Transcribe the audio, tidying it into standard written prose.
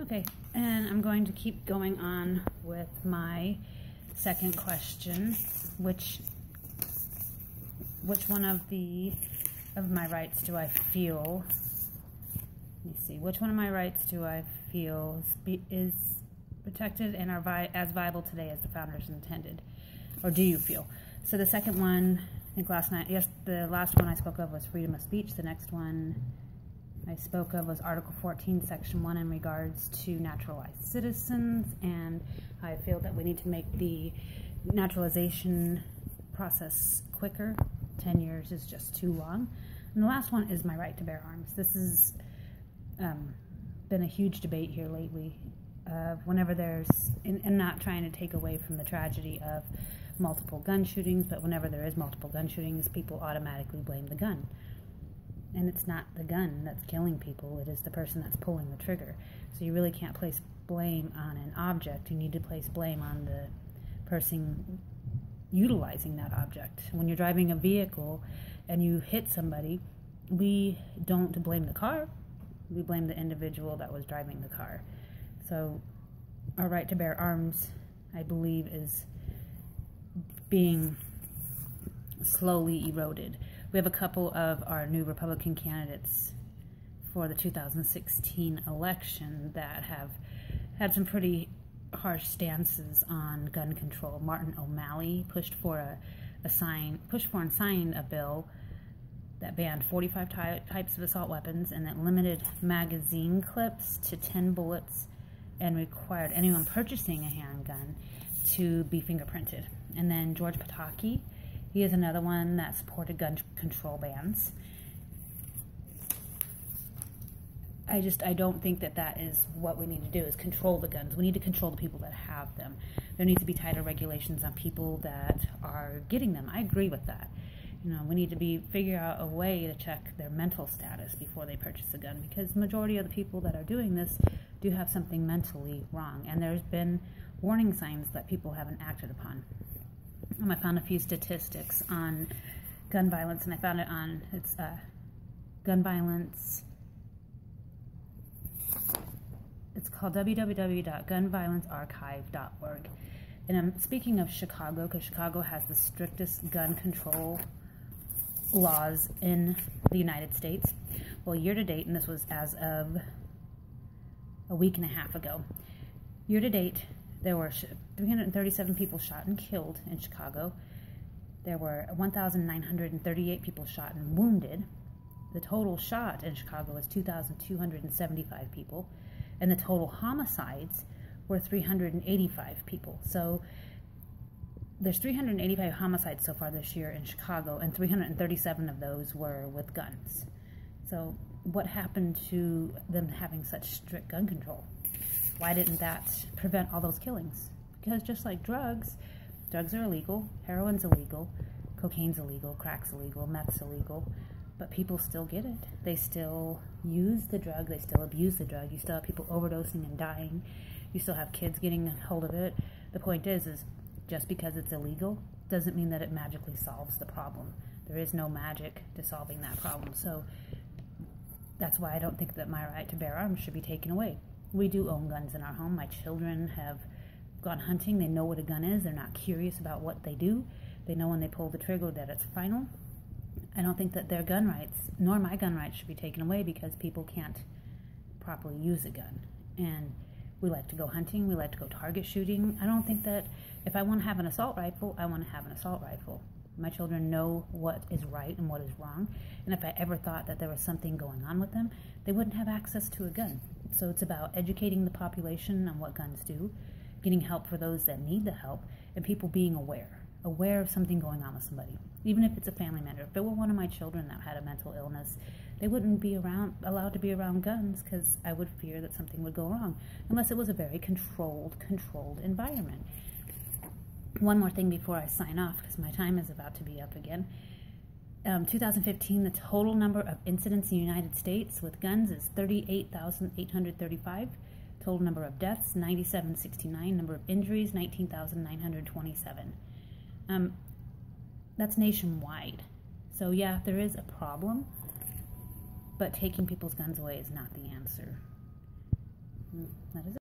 Okay, and I'm going to keep going on with my second question, which one of my rights do I feel? Let me see. Which one of my rights do I feel is protected and are as viable today as the founders intended, or do you feel? So the second one, I think the last one I spoke of was freedom of speech. The next one I spoke of was Article 14, Section 1 in regards to naturalized citizens, and I feel that we need to make the naturalization process quicker. 10 years is just too long. And the last one is my right to bear arms. This has been a huge debate here lately. Whenever there's, and not trying to take away from the tragedy of multiple gun shootings, but whenever there is multiple gun shootings, people automatically blame the gun. And it's not the gun that's killing people, it is the person that's pulling the trigger. So you really can't place blame on an object, you need to place blame on the person utilizing that object. When you're driving a vehicle and you hit somebody, we don't blame the car, we blame the individual that was driving the car. So our right to bear arms, I believe, is being slowly eroded. We have a couple of our new Republican candidates for the 2016 election that have had some pretty harsh stances on gun control. Martin O'Malley pushed for and signed a bill that banned 45 types of assault weapons and that limited magazine clips to 10 bullets and required anyone purchasing a handgun to be fingerprinted. And then George Pataki, he is another one that supported gun control bans. I don't think that is what we need to do, is control the guns. We need to control the people that have them. There needs to be tighter regulations on people that are getting them. I agree with that. You know, we need to figure out a way to check their mental status before they purchase a gun, because the majority of the people that are doing this do have something mentally wrong, and there's been warning signs that people haven't acted upon. I found a few statistics on gun violence, and I found it on gun violence. It's called www.gunviolencearchive.org. And I'm speaking of Chicago, because Chicago has the strictest gun control laws in the United States. Well, year to date, and this was as of a week and a half ago, year to date, there were 337 people shot and killed in Chicago. There were 1,938 people shot and wounded. The total shot in Chicago was 2,275 people. And the total homicides were 385 people. So there's 385 homicides so far this year in Chicago, and 337 of those were with guns. So what happened to them having such strict gun control? Why didn't that prevent all those killings? Because just like drugs are illegal, heroin's illegal, cocaine's illegal, crack's illegal, meth's illegal, but people still get it. They still use the drug, they still abuse the drug. You still have people overdosing and dying. You still have kids getting a hold of it. The point is just because it's illegal doesn't mean that it magically solves the problem. There is no magic to solving that problem. So that's why I don't think that my right to bear arms should be taken away. We do own guns in our home. My children have gone hunting. They know what a gun is. They're not curious about what they do. They know when they pull the trigger that it's final. I don't think that their gun rights, nor my gun rights, should be taken away because people can't properly use a gun. And we like to go hunting. We like to go target shooting. I don't think that if I want to have an assault rifle, I want to have an assault rifle. My children know what is right and what is wrong. And if I ever thought that there was something going on with them, they wouldn't have access to a gun. So it's about educating the population on what guns do, getting help for those that need the help, and people being aware of something going on with somebody. Even if it's a family member. If it were one of my children that had a mental illness, they wouldn't be allowed to be around guns, because I would fear that something would go wrong, unless it was a very controlled environment. One more thing before I sign off, because my time is about to be up again. 2015, the total number of incidents in the United States with guns is 38,835. Total number of deaths, 9,769. Number of injuries, 19,927. That's nationwide. So yeah, there is a problem, but taking people's guns away is not the answer. That is it.